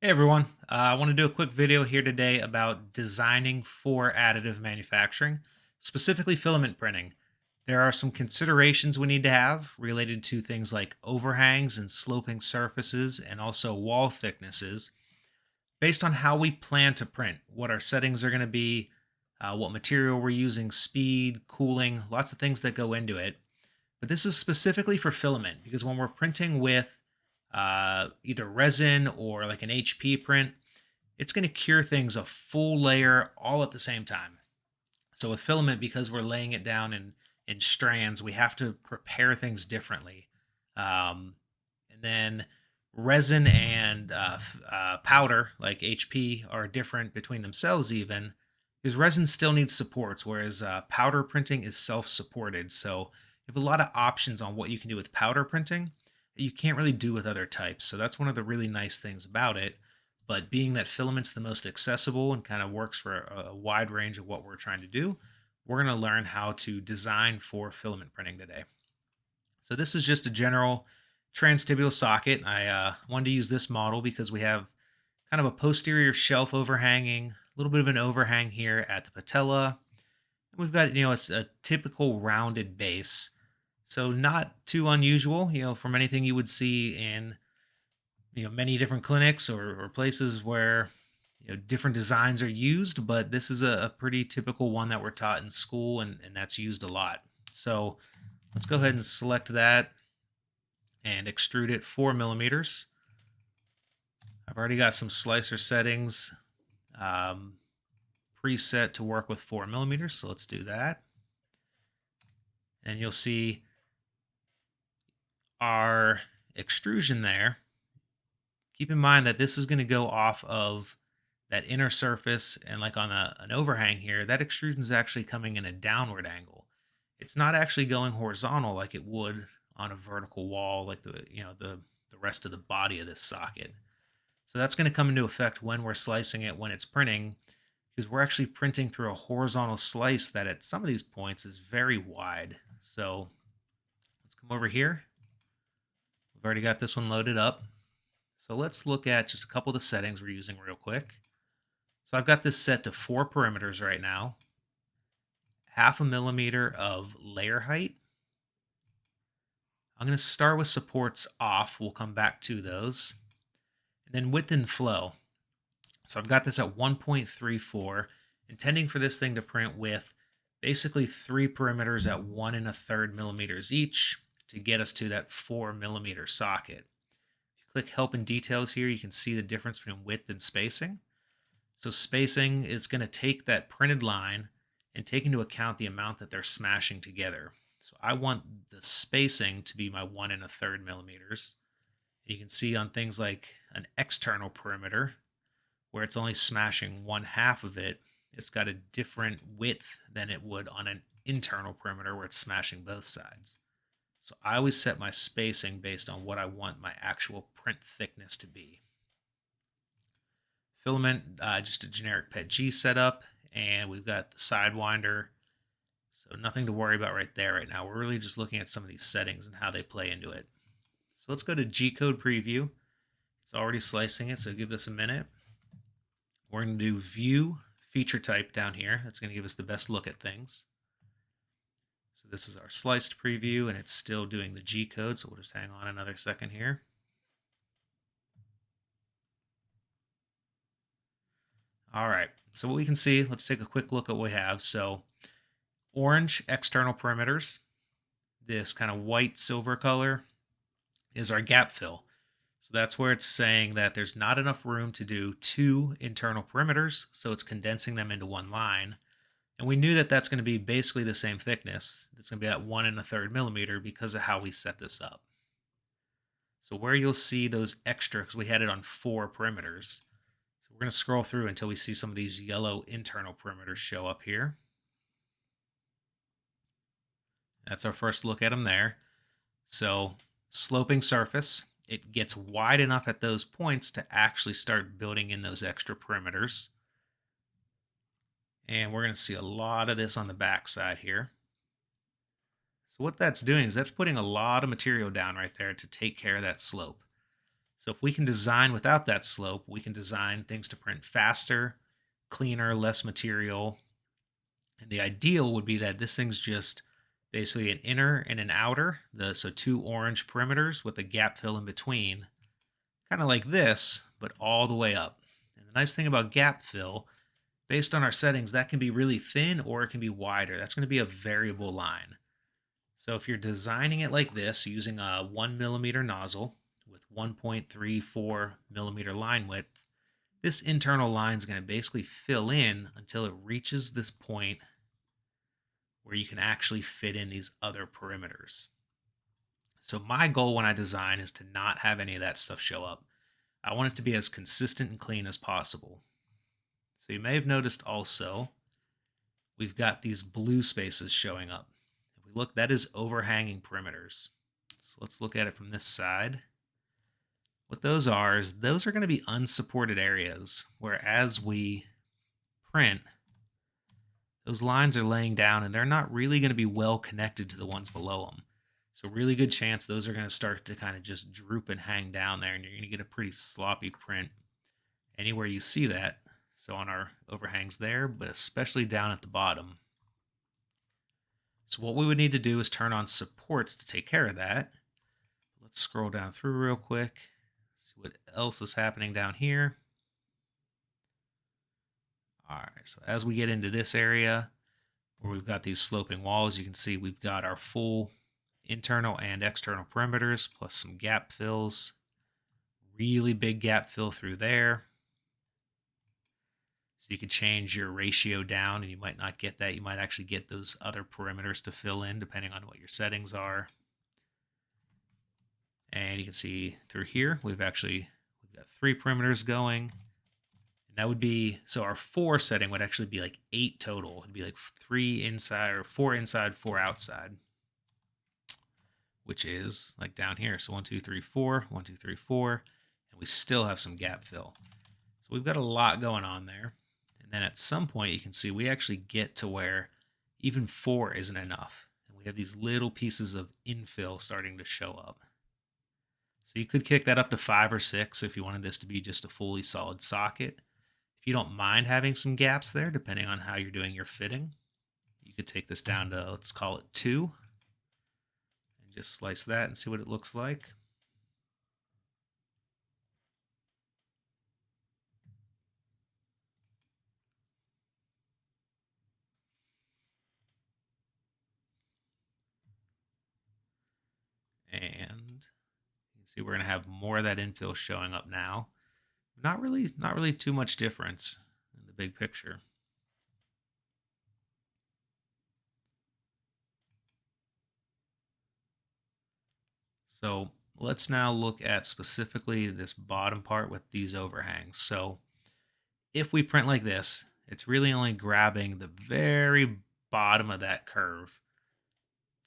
Hey everyone, I want to do a quick video here today about designing for additive manufacturing, specifically filament printing. There are some considerations we need to have related to things like overhangs and sloping surfaces and also wall thicknesses based on how we plan to print, what our settings are going to be, what material we're using, speed, cooling, lots of things that go into it. But this is specifically for filament because when we're printing with either resin or like an HP print, it's going to cure things a full layer all at the same time. So with filament, because we're laying it down in strands, we have to prepare things differently. And then resin and powder, like HP, are different between themselves even because resin still needs supports, whereas powder printing is self-supported. So you have a lot of options on what you can do with powder printing that you can't really do with other types. So that's one of the really nice things about it. But being that filament's the most accessible and kind of works for a wide range of what we're trying to do, we're going to learn how to design for filament printing today. So this is just a general transtibial socket. I wanted to use this model because we have kind of a posterior shelf overhanging, a little bit of an overhang here at the patella. We've got, it's a typical rounded base. So not too unusual, from anything you would see in many different clinics or places where different designs are used, but this is a pretty typical one that we're taught in school, and that's used a lot. So let's go ahead and select that and extrude it 4 millimeters. I've already got some slicer settings um, preset to work with 4 millimeters, so let's do that. And you'll see our extrusion there. Keep in mind that this is going to go off of that inner surface, and like on an overhang here, that extrusion is actually coming in a downward angle. It's not actually going horizontal like it would on a vertical wall, like the rest of the body of this socket. So that's going to come into effect when we're slicing it when it's printing, because we're actually printing through a horizontal slice that at some of these points is very wide. So let's come over here. We've already got this one loaded up. So let's look at just a couple of the settings we're using real quick. So I've got this set to 4 perimeters right now, 0.5 millimeter of layer height. I'm going to start with supports off. We'll come back to those. And then width and flow. So I've got this at 1.34, intending for this thing to print with basically 3 perimeters at 1 1/3 millimeters each to get us to that 4 millimeter socket. If you click help and details here, you can see the difference between width and spacing. So spacing is going to take that printed line and take into account the amount that they're smashing together. So I want the spacing to be my 1 1/3 millimeters. You can see on things like an external perimeter, where it's only smashing one half of it, it's got a different width than it would on an internal perimeter where it's smashing both sides. So I always set my spacing based on what I want my actual print thickness to be. Filament, just a generic PETG setup, and we've got the Sidewinder. So nothing to worry about right there right now. We're really just looking at some of these settings and how they play into it. So let's go to G-code preview. It's already slicing it, so give this a minute. We're going to do view feature type down here. That's going to give us the best look at things. So this is our sliced preview, and it's still doing the G-code, so we'll just hang on another second here. All right, so what we can see, let's take a quick look at what we have. So orange external perimeters, this kind of white silver color is our gap fill. So that's where it's saying that there's not enough room to do two internal perimeters, so it's condensing them into one line. And we knew that that's going to be basically the same thickness. It's going to be at 1 1/3 millimeter because of how we set this up. So where you'll see those extra, because we had it on 4 perimeters. So we're going to scroll through until we see some of these yellow internal perimeters show up here. That's our first look at them there. So sloping surface, it gets wide enough at those points to actually start building in those extra perimeters. And we're going to see a lot of this on the back side here. So what that's doing is that's putting a lot of material down right there to take care of that slope. So if we can design without that slope, we can design things to print faster, cleaner, less material. And the ideal would be that this thing's just basically an inner and an outer, so two orange perimeters with a gap fill in between, kind of like this, but all the way up. And the nice thing about gap fill, based on our settings, that can be really thin or it can be wider. That's going to be a variable line. So if you're designing it like this, using a 1 millimeter nozzle with 1.34 millimeter line width, this internal line is going to basically fill in until it reaches this point where you can actually fit in these other perimeters. So my goal when I design is to not have any of that stuff show up. I want it to be as consistent and clean as possible. So you may have noticed also, we've got these blue spaces showing up. If we look, that is overhanging perimeters. So let's look at it from this side. What those are is those are going to be unsupported areas where as we print, those lines are laying down and they're not really going to be well connected to the ones below them. So really good chance those are going to start to kind of just droop and hang down there, and you're going to get a pretty sloppy print anywhere you see that. So on our overhangs there, but especially down at the bottom. So what we would need to do is turn on supports to take care of that. Let's scroll down through real quick, see what else is happening down here. All right, so as we get into this area where we've got these sloping walls, you can see we've got our full internal and external perimeters plus some gap fills. Really big gap fill through there. So you could change your ratio down and you might not get that. You might actually get those other perimeters to fill in depending on what your settings are. And you can see through here, we've got 3 perimeters going. And that would be, so our 4 setting would actually be like 8 total. It'd be like 3 inside or 4 inside, 4 outside, which is like down here. So 1, 2, 3, 4, 1, 2, 3, 4, and we still have some gap fill. So we've got a lot going on there. And then at some point you can see we actually get to where even 4 isn't enough. And we have these little pieces of infill starting to show up. So you could kick that up to 5 or 6 if you wanted this to be just a fully solid socket. If you don't mind having some gaps there, depending on how you're doing your fitting, you could take this down to, let's call it 2, and just slice that and see what it looks like. And you can see we're going to have more of that infill showing up now. Not really too much difference in the big picture. So let's now look at specifically this bottom part with these overhangs. So if we print like this, it's really only grabbing the very bottom of that curve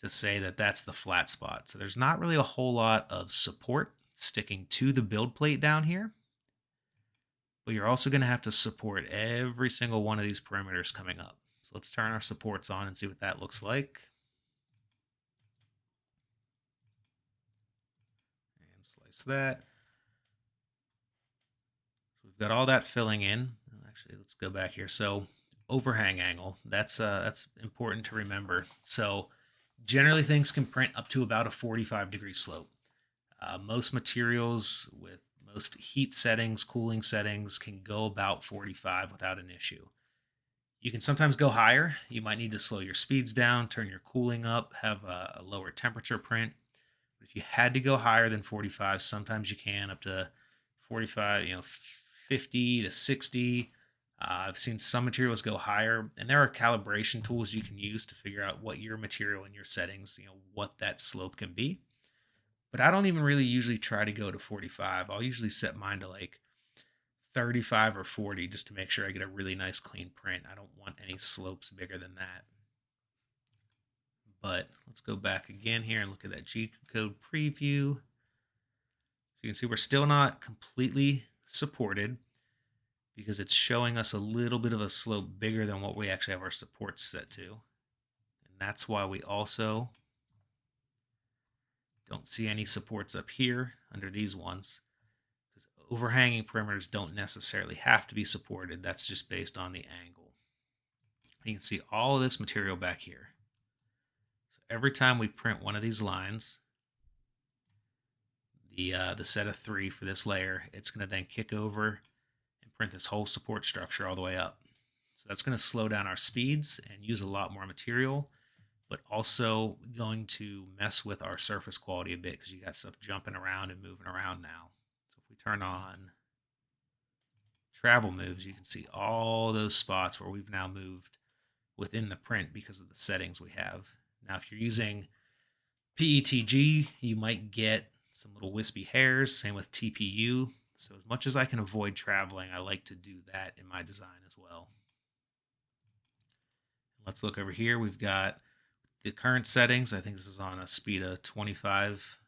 to say that that's the flat spot. So there's not really a whole lot of support sticking to the build plate down here. But you're also going to have to support every single one of these perimeters coming up. So let's turn our supports on and see what that looks like. And slice that. So we've got all that filling in. Actually, let's go back here. So overhang angle, that's important to remember. So generally things can print up to about a 45-degree slope. Most materials with most heat settings, cooling settings can go about 45 without an issue. You can sometimes go higher. You might need to slow your speeds down, turn your cooling up, have a lower temperature print. But if you had to go higher than 45, sometimes you can up to 45, 50 to 60. I've seen some materials go higher, and there are calibration tools you can use to figure out what your material and your settings, what that slope can be. But I don't even really usually try to go to 45. I'll usually set mine to like 35 or 40 just to make sure I get a really nice clean print. I don't want any slopes bigger than that. But let's go back again here and look at that G-code preview. So you can see we're still not completely supported because it's showing us a little bit of a slope bigger than what we actually have our supports set to. And that's why we also don't see any supports up here under these ones. Overhanging perimeters don't necessarily have to be supported. That's just based on the angle. You can see all of this material back here. So every time we print one of these lines, the set of 3 for this layer, it's going to then kick over and print this whole support structure all the way up. So that's going to slow down our speeds and use a lot more material, but also going to mess with our surface quality a bit because you got stuff jumping around and moving around now. So if we turn on travel moves, you can see all those spots where we've now moved within the print because of the settings we have. Now, if you're using PETG, you might get some little wispy hairs, same with TPU. So as much as I can avoid traveling, I like to do that in my design as well. Let's look over here. We've got the current settings. I think this is on a speed of 25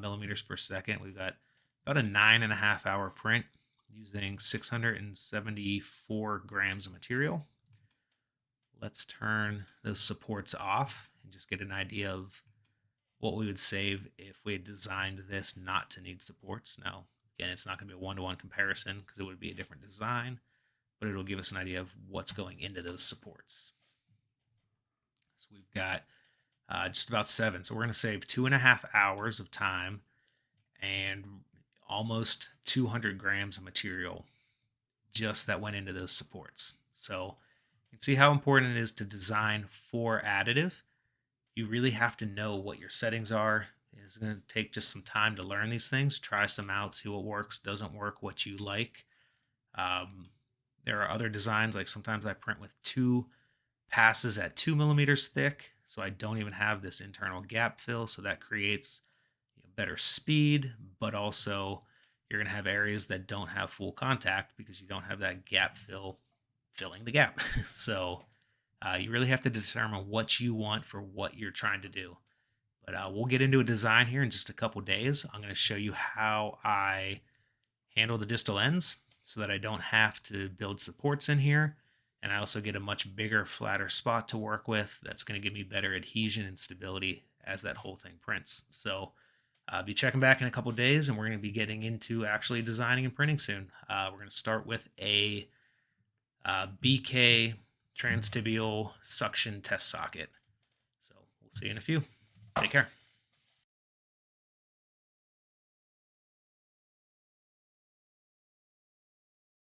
millimeters per second. We've got about a 9.5 hour print using 674 grams of material. Let's turn those supports off and just get an idea of what we would save if we had designed this not to need supports. Now, again, it's not going to be a one-to-one comparison because it would be a different design, but it'll give us an idea of what's going into those supports. So we've got just about 7. So we're going to save 2.5 hours of time and almost 200 grams of material just that went into those supports. So you can see how important it is to design for additive. You really have to know what your settings are. It's going to take just some time to learn these things. Try some out, see what works, doesn't work, what you like. There are other designs, like sometimes I print with 2 passes at 2 millimeters thick, so I don't even have this internal gap fill, so that creates better speed, but also you're going to have areas that don't have full contact because you don't have that gap fill filling the gap. So you really have to determine what you want for what you're trying to do. But we'll get into a design here in just a couple days. I'm going to show you how I handle the distal ends so that I don't have to build supports in here. And I also get a much bigger, flatter spot to work with. That's going to give me better adhesion and stability as that whole thing prints. So I'll be checking back in a couple days, and we're going to be getting into actually designing and printing soon. We're going to start with a BK transtibial suction test socket. So we'll see you in a few. Take care.